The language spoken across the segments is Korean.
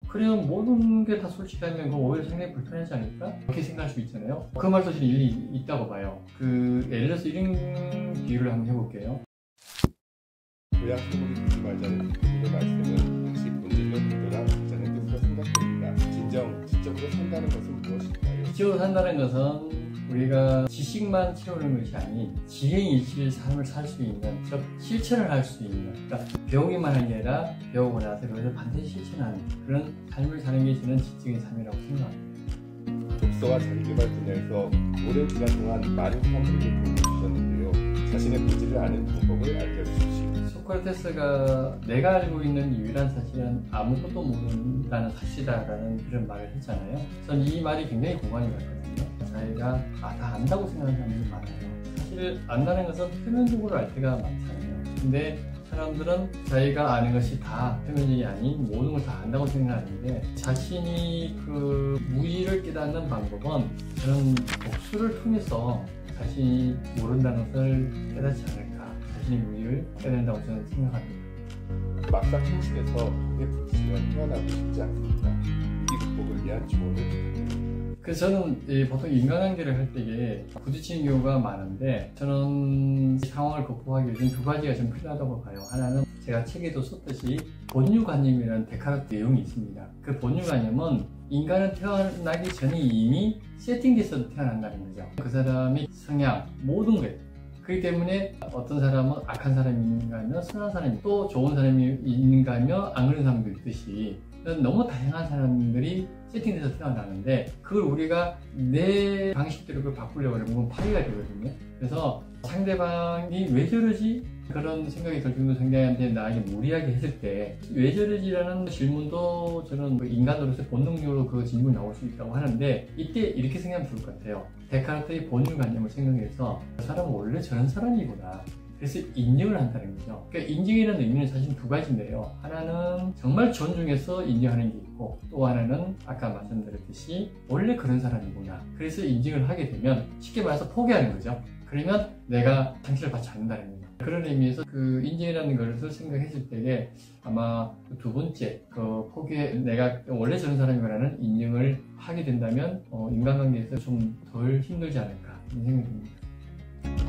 그러면 모든 게 다 솔직하면 그거 오히려 상당히 불편하지 않을까? 그렇게 생각할 수 있잖아요. 그 말도 저는 일리 있다고 봐요. 예를 들어서 이런 비유를 한번 해볼게요. 고향 소문이 듣지 말자는 대부분의 말씀은 혹시 본질로 되돌아 듣자는 뜻으로 생각됩니다. 진정, 지적으로 산다는 것은 무엇일까요? 지적으로 산다는 것은 우리가 지식만 채우는 것이 아닌 지행일치의 삶을 살 수 있는, 즉 실천을 할 수 있는, 그러니까 배우기만 한 게 아니라 배우고 나서 그것을 반드시 실천하는 그런 삶을 사는 게 저는 지적인 삶이라고 생각합니다. 독서와 자기개발 분야에서 오랜 기간 동안 많은 사람들에게 도움을 주셨는데요. 자신의 본질을 아는 방법을 알려주십시오. 소크라테스가 내가 알고 있는 유일한 사실은 아무것도 모른다는 사실이다라는 그런 말을 했잖아요. 전 이 말이 굉장히 공감이 갔거든요. 자기가 다 안다고 생각하는 사람들이 많아요. 사실 안다는 것은 표면적으로 알 때가 많잖아요. 근데 사람들은 자기가 아는 것이 다 표면적이 아닌 모든 걸 다 안다고 생각하는데, 자신이 그 무의를 깨닫는 방법은 저는 독서를 통해서 자신이 모른다는 것을 깨닫지 않을까, 자신의 무의를 깨닫는다고 저는 생각합니다. 막상 현실에서 벽에 부딪히면 헤어나오기 쉽지 않습니다. 위기 극복을 위한 조언을 부탁드립니다. 그래서 저는 보통 인간관계를 할 때 부딪히는 경우가 많은데, 저는 이 상황을 극복하기 위해서는 두 가지가 좀 필요하다고 봐요. 하나는 제가 책에도 썼듯이 본유관념이라는 데카르트 내용이 있습니다. 그 본유관념은 인간은 태어나기 전에 이미 세팅돼서 태어난다는 거죠. 그 사람의 성향, 모든 것. 그렇기 때문에 어떤 사람은 악한 사람이 있는가 하면 선한 사람이, 또 좋은 사람이 있는가 하면 안 그런 사람도 있듯이 너무 다양한 사람들이 세팅돼서 태어나는데, 그걸 우리가 내 방식대로 그걸 바꾸려고 하면 파괴가 되거든요. 그래서 상대방이 왜 저러지? 그런 생각이 들 정도 상대한테 나에게 무리하게 했을 때 왜 저러지라는 질문도 저는 인간으로서 본능적으로 그 질문이 나올 수 있다고 하는데, 이때 이렇게 생각하면 좋을 것 같아요. 데카르트의 본유관념을 생각해서 그 사람은 원래 저런 사람이구나, 그래서 인정을 한다는 거죠. 그러니까 인정이라는 의미는 사실 두 가지인데요. 하나는 정말 존중해서 인정하는 게 있고, 또 하나는 아까 말씀드렸듯이 원래 그런 사람이구나, 그래서 인정을 하게 되면 쉽게 말해서 포기하는 거죠. 그러면 내가 상처를 받지 않는다는 거예요. 그런 의미에서 그 인정이라는 것을 생각했을 때에 아마 두 번째 내가 원래 저런 사람이라는 인정을 하게 된다면 인간관계에서 좀 덜 힘들지 않을까, 이런 생각이 듭니다.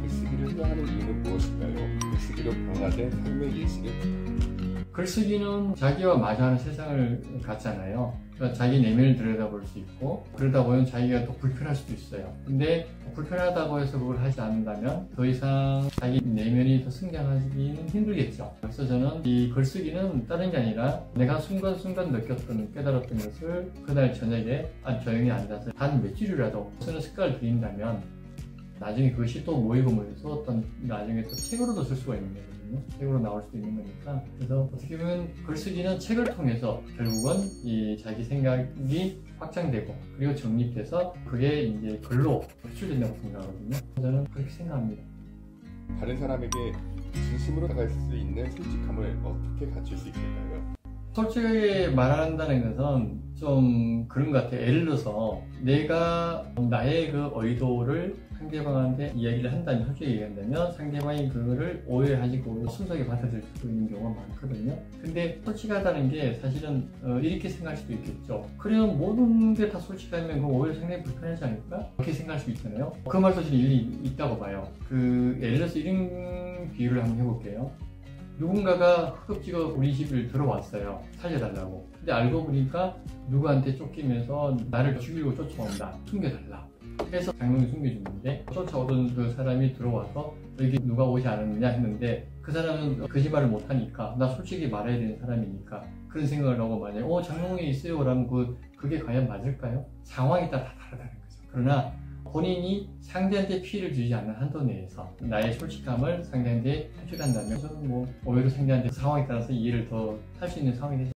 글쓰기를 싫어하는 이유는 무엇일까요? 글쓰기로 변화된 삶의 예시를 부탁드립니다. 글쓰기는 자기와 마주하는 세상을 갖잖아요. 그러니까 자기 내면을 들여다볼 수 있고, 그러다 보면 자기가 또 불편할 수도 있어요. 근데 불편하다고 해서 그걸 하지 않는다면 더 이상 자기 내면이 더 성장하기는 힘들겠죠. 그래서 저는 이 글쓰기는 다른 게 아니라 내가 순간순간 느꼈던, 깨달았던 것을 그날 저녁에 조용히 앉아서 단 몇 줄이라도 쓰는 습관을 들인다면 나중에 그것이 또 모이고 모여서 나중에 또 책으로도 쓸 수가 있는 거거든요. 책으로 나올 수도 있는 거니까. 그래서 어떻게 보면 글쓰기는 책을 통해서 결국은 이 자기 생각이 확장되고, 그리고 정립돼서 그게 이제 글로 표출된다고 생각하거든요. 저는 그렇게 생각합니다. 다른 사람에게 진심으로 다가갈 수 있는 솔직함을 어떻게 갖출 수 있을까요? 솔직하게 말한다는 것은 좀 그런 것 같아요. 예를 들어서 내가 나의 그 의도를 상대방한테 이야기를 한다면, 솔직히 얘기한다면 상대방이 그거를 오해하시고 순수하게 받아들일 수 있는 경우가 많거든요. 근데 솔직하다는 게 사실은 이렇게 생각할 수도 있겠죠. 그러면 모든 게 다 솔직하면 그거 오히려 상당히 불편하지 않을까? 그렇게 생각할 수 있잖아요. 그 말도 저는 일리 있다고 봐요. 예를 들어서 이런 비유를 한번 해볼게요. 누군가가 허겁지겁 우리 집을 들어왔어요. 살려달라고. 근데 알고 보니까 누구한테 쫓기면서 나를 죽이고 쫓아온다. 숨겨달라. 그래서 장롱을 숨겨주는데, 쫓아오던 그 사람이 들어와서 여기 누가 오지 않았느냐 했는데, 그 사람은 거짓말을 못하니까, 나 솔직히 말해야 되는 사람이니까 그런 생각을 하고 만약에 장롱에 있어요 라면 그게 과연 맞을까요? 상황에 따라 다 다르다는 거죠. 그러나 본인이 상대한테 피해를 주지 않는 한도 내에서 나의 솔직함을 상대한테 표출한다면, 저는 오히려 상대한테 상황에 따라서 이해를 더 할 수 있는 상황이 되죠.